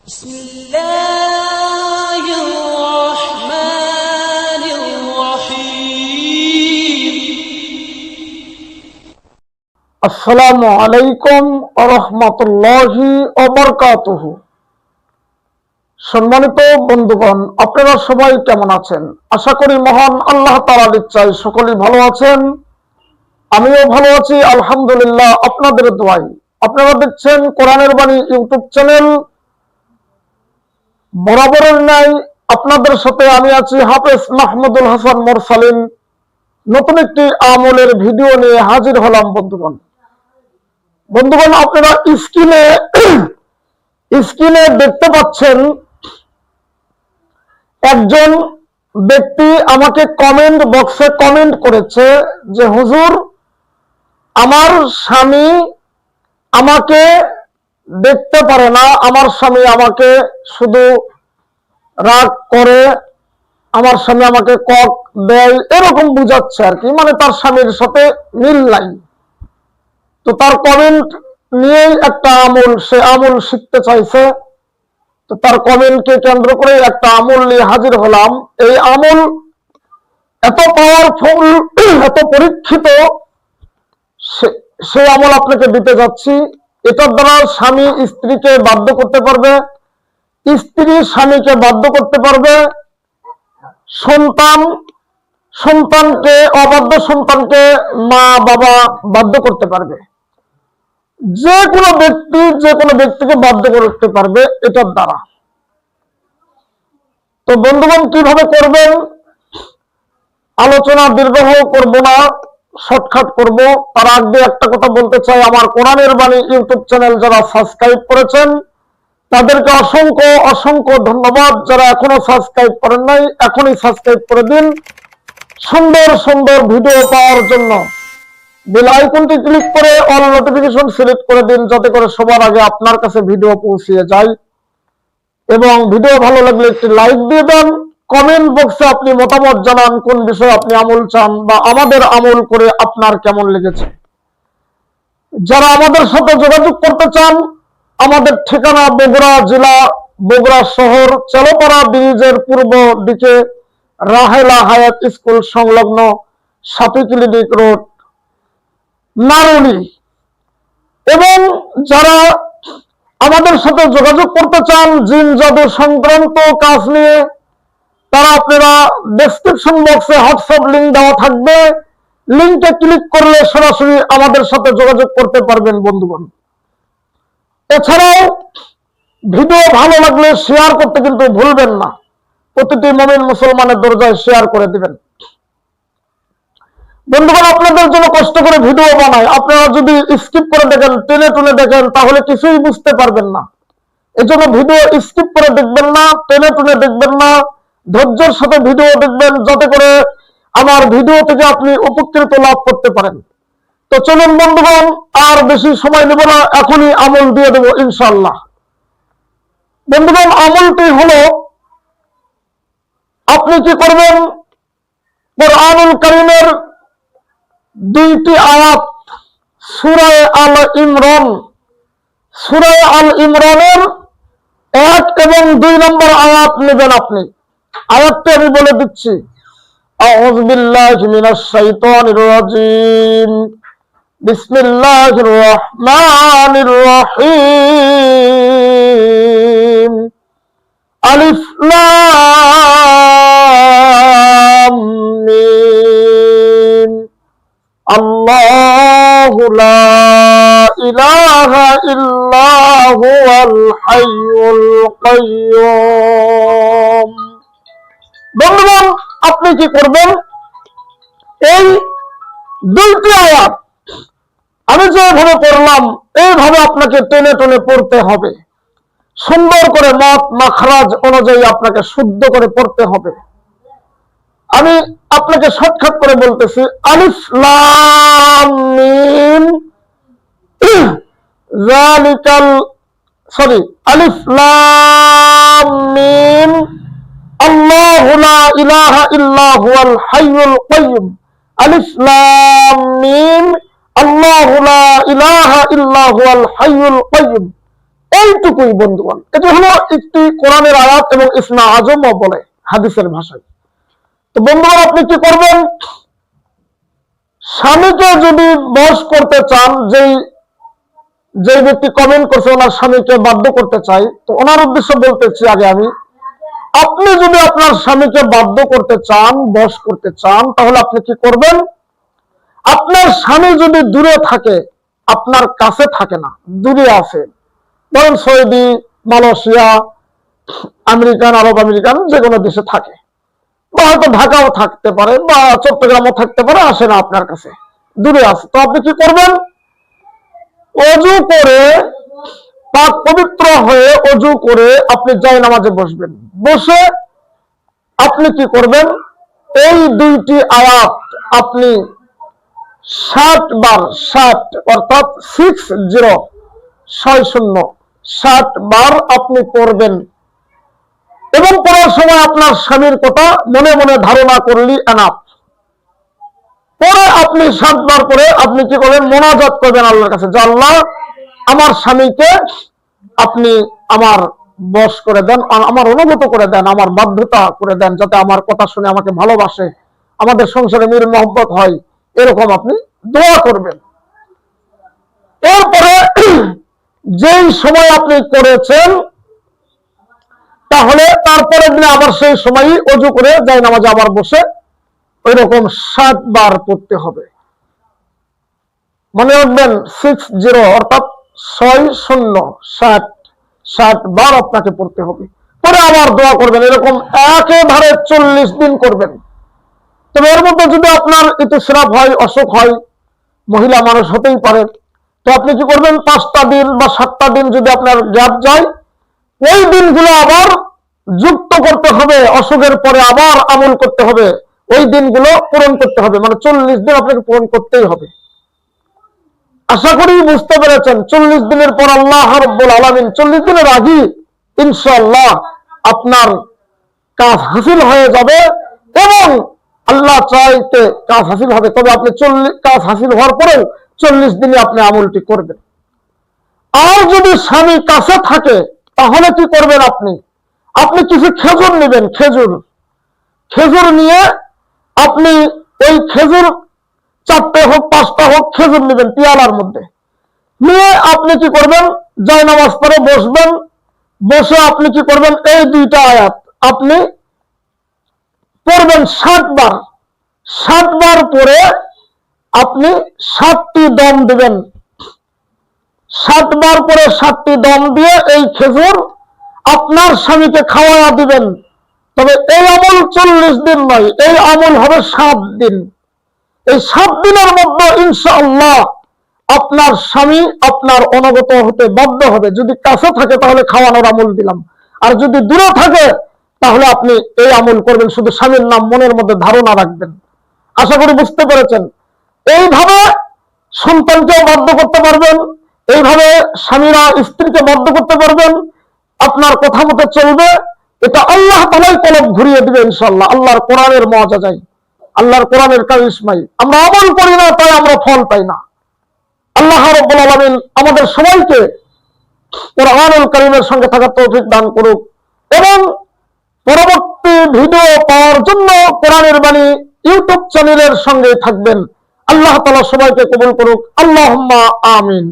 بسم الله الرحمن الرحيم আসসালামু আলাইকুম ওয়া রাহমাতুল্লাহি ওয়া বারাকাতুহু। সম্মানিত বন্ধুগণ, আপনারা সবাই কেমন আছেন? আশা করি মহান আল্লাহ তাআলার ইচ্ছায় সকলেই ভালো আছেন। আমিও ভালো আছি আলহামদুলিল্লাহ, আপনাদের দোয়ায়। আপনারা দেখছেন কোরআনের বাণী ইউটিউব চ্যানেল। বরাবরের ন্যায় আপনাদের সাথে আমি আছি হাফেজ মাহমুদুল হাসান মোরসালিন। নতুন একটি আমলের ভিডিও নিয়ে হাজির হলাম বন্ধুগণ। আপনারা স্ক্রিনে দেখতে পাচ্ছেন একজন ব্যক্তি আমাকে কমেন্ট বক্সে কমেন্ট করেছে যে হুজুর, আমার স্বামী আমাকে দেখতে পারে না, আমার স্বামী আমাকে শুধু রাগ করে, আমার স্বামী আমাকে কক দেয়, এরকম বুঝাচ্ছে আর কি, মানে তার স্বামীর সাথে মিল নাই। তো তার কমেন্ট নিয়েই একটা আমল, সে আমল শিখতে চাইছে। তো তার কমেন্টকে কেন্দ্র করে একটা আমল নিয়ে হাজির হলাম। এই আমল এত পাওয়ারফুল, এত পরীক্ষিত, সেই আমল আপনাকে দিতে যাচ্ছি। এটার দ্বারা স্বামী স্ত্রীকে বাধ্য করতে পারবে, স্ত্রী স্বামীকে বাধ্য করতে পারবে, সন্তানকে অবাধ্য সন্তানকে মা বাবা বাধ্য করতে পারবে, যে কোনো ব্যক্তিকে বাধ্য করতে পারবে এটার দ্বারা। তো বন্ধুগণ, কিভাবে করবেন আলোচনা দীর্ঘ করব না, শর্টকাট করব। তার আগে একটা কথা বলতে চাই, আমার কোরআনের বাণী ইউটিউব চ্যানেল যারা সাবস্ক্রাইব করেছেন তাদেরকে অসংখ্য অসংখ্য ধন্যবাদ। যারা এখনো সাবস্ক্রাইব করেন নাই, এখনই সাবস্ক্রাইব করে দিন সুন্দর সুন্দর ভিডিও পাওয়ার জন্য। বেল আইকনটি ক্লিক করে অল নোটিফিকেশন সিলেক্ট করে দিন, যাতে করে সবার আগে আপনার কাছে ভিডিও পৌঁছে যায়। এবং ভিডিও ভালো লাগলে একটি লাইক দিয়ে দেন। কমেন্ট বক্সে আপনি মতামত জানান কোন বিষয়ে আপনি আমল চান বা আমাদের আমল করে আপনার কেমন লেগেছে। যারা আমাদের সাথে যোগাযোগ করতে চান, আমাদের ঠিকানা বগুড়া জেলা, বগুড়া শহর, চালপাড়া ব্রিজের পূর্ব দিকে রাহেলা হায়াত স্কুল সংলগ্ন সাপি ক্লিনিক রোড, নারুলি। এবং যারা আমাদের সাথে যোগাযোগ করতে চান জিন জাদু সংক্রান্ত কাজ নিয়ে, তারা আপনারা ডেসক্রিপশন বক্সে হোয়াটসঅ্যাপ লিংক দেওয়া থাকবে, লিংকে ক্লিক করলে সরাসরি আমাদের সাথে যোগাযোগ করতে পারবেন বন্ধুগণ। এছাড়াও ভিডিও ভালো লাগলে শেয়ার করতে কিন্তু ভুলবেন না। প্রতিটি মুমিন মুসলমানের দরজায় শেয়ার করে দিবেন বন্ধুগণ। আপনাদের জন্য কষ্ট করে ভিডিও বানাই, আপনারা যদি স্কিপ করে দেখেন, টেনে টুনে দেখেন, তাহলে কিছুই বুঝতে পারবেন না। এই জন্য ভিডিও স্কিপ করে দেখবেন না, টেনে টুনে দেখবেন না, ধৈর্যের সাথে ভিডিও দেখবেন, যাতে করে আমার ভিডিও থেকে আপনি উপকৃত লাভ করতে পারেন। তো চলুন বন্ধুগণ, আর বেশি সময় নেব না, এখনই আমল দিয়ে দেব ইনশাআল্লাহ। বন্ধুগণ, আমলটি হলো, আপনি কি করবেন, কোরআনুল কারীমের দুইটি আয়াত, সূরা আল ইমরানের 1 এবং 2 নম্বর আয়াত নেবেন আপনি। আয়াতটি আমি বলে দিচ্ছি। আউযু বিল্লাহি মিনাশ শাইতানির রাজীম। বিসমিল্লাহির রহমানির রহিম। আলিফ লাম মিম। আল্লাহু লা ইলাহা ইল্লা হুয়াল হাইয়ুল কাইয়্যুম। বন্ধুগণ, আপনি কি করবেন, এই দুইটি আয়াত আমি যেভাবে পড়লাম এইভাবে আপনাকে টেনে টেনে পড়তে হবে। সুন্দর করে মত মাখরাজ অনুযায়ী আপনাকে শুদ্ধ করে পড়তে হবে। আমি আপনাকে শর্টকাট করে বলতেছি। আলিফ লাম মিম আলিফ লাম মিম আল্লাহু লা ইলাহা ইল্লা হুয়াল হাইয়ুল কাইয়্যুম। আলিফ লাম মিম আল্লাহু লা ইলাহা ইল্লা হুয়াল হাইয়ুল কাইয়্যুম। এইটুকুই বন্ধুগণ। এটি হলো একটি কোরআনের আয়াত এবং ইসমে আজম বলে হাদিসের ভাষায়। তো বন্ধুগণ, আপনি কি করবেন? স্বামীকে যদি বশ করতে চান, যে ব্যক্তি কমেন্ট করছে ওনার স্বামীকে বাধ্য করতে চাই, তো ওনার উদ্দেশ্যে বলতেছি আগে আমি, আপনি যদি আপনার স্বামীকে বাধ্য করতে চান, বশ করতে চান, তাহলে আপনি কি করবেন? আপনার স্বামী যদি দূরে থাকে, আপনার কাছে থাকে না, দূরে আছে, ধরেন সৌদি, মালয়েশিয়া, আরব আমেরিকান যে কোনো দেশে থাকে, বা হয়তো ঢাকাও থাকতে পারে, বা চট্টগ্রামও থাকতে পারে, আসে না আপনার কাছে, দূরে আছে, তো আপনি কি করবেন? অজু করে, পাক পবিত্র হয়ে অজু করে আপনি জায়নামাজে বসবেন। বসে আপনি কি করবেন? এই দুইটি আয়াত আপনি 60 বার, 60 অর্থাৎ 60 বার আপনি পড়বেন। এবং পড়ার সময় আপনার স্বামীর কথা মনে মনে ধারণা করলি এনাফ। পরে আপনি 60 বার করে আপনি কি করবেন? মোনাজাত করবেন আল্লাহর কাছে, যে আল্লাহ, আমার স্বামীকে আপনি আমার বশ করে দেন, আমার অনুগত করে দেন, আমার বাধ্যতা করে দেন, যাতে আমার কথা শুনে আমাকে ভালোবাসে, আমাদের সংসারে মিল মহব্বত হয়, এরকম আপনি দোয়া করবেন। এরপরে যেই সময় আপনি করেছেন, তাহলে তারপরে দিনে আবার সেই সময়ই অজু করে জায়নামাজে আবার বসে ওই রকম 60 বার পড়তে হবে। মনে রাখবেন, 60 অর্থাৎ 60 বার আপনাকে পড়তে হবে। পরে আবার দোয়া করবেন, এরকম একেবারে 40 দিন করবেন। তবে এর মধ্যে যদি আপনার ইতিস্রাফ হয়, অসুখ হয়, মহিলা মানুষ হতেই পারে, তো আপনি কি করবেন? 5টা দিন বা 7টা দিন যদি আপনার গ্যাপ যায়, ওই দিনগুলো আবার যুক্ত করতে হবে, অসুখের পরে আবার আমল করতে হবে, ওই দিনগুলো পূরণ করতে হবে, মানে 40 দিন আপনাকে পূরণ করতেই হবে। আশা করি বুঝতে পেরেছেন। 40 দিনের পর আল্লাহ রাব্বুল আলামিন 40 দিনের আগে ইনশাআল্লাহ আপনার কাজ হাসিল হয়ে যাবে, এবং আল্লাহ চাইতে কাজ হাসিল হবে। তবে আপনি কাজ হাসিল হওয়ার পরেও 40 দিনে আপনি আমলটি করবেন। আর যদি স্বামী কাছে থাকে, তাহলে কি করবেন? আপনি কিছু খেজুর নেবেন, খেজুর নিয়ে আপনি ওই খেজুর 4টে হোক 5টা হোক খেজুর নেবেন পিয়ালার মধ্যে, নিয়ে আপনি কি করবেন? জায়নামাজ পরে বসবেন। বসে আপনি কি করবেন? এই 2টা আয়াত আপনি পড়বেন 60 বার। 60 বার পরে আপনি 7টি দম দিবেন। 60 বার পরে 7টি দম দিয়ে এই খেজুর আপনার স্বামীকে খাওয়া দিবেন। তবে এই আমল 40 দিন নয়, এই আমল হবে 7 দিন। এই 7 দিনের মধ্যে ইনশাআল্লাহ আপনার স্বামী আপনার অনুগত হতে বাধ্য হবে। যদি কাছে থাকে তাহলে খাওয়ানোর আমল দিলাম, আর যদি দূরে থাকে তাহলে আপনি এই আমল করবেন, শুধু স্বামীর নাম মনের মধ্যে ধারণা রাখবেন। আশা করি বুঝতে পেরেছেন। এইভাবে সন্তানকেও বাধ্য করতে পারবেন, এইভাবে স্বামীরা স্ত্রীকে বাধ্য করতে পারবেন, আপনার কথা মতো চলবে। এটা আল্লাহ তাআলাই কলব ঘুরিয়ে দিবে ইনশাআল্লাহ, আল্লাহর কোরআনের মওয়াজায়, আল্লাহর কোরআনের কারিশমায়। আমরা আমল করি না, তাই আমরা ফল পাই না। আল্লাহ রাব্বুল আলামিন আমাদের সবাইকে কোরআনুল কারীমের সঙ্গে থাকার তৌফিক দান করুক, এবং পরবর্তী ভিডিও পাওয়ার জন্য কোরআনের বাণী ইউটিউব চ্যানেলের সঙ্গে থাকবেন। আল্লাহ তাআলা সবাইকে কবুল করুক। আল্লাহুম্মা আমিন।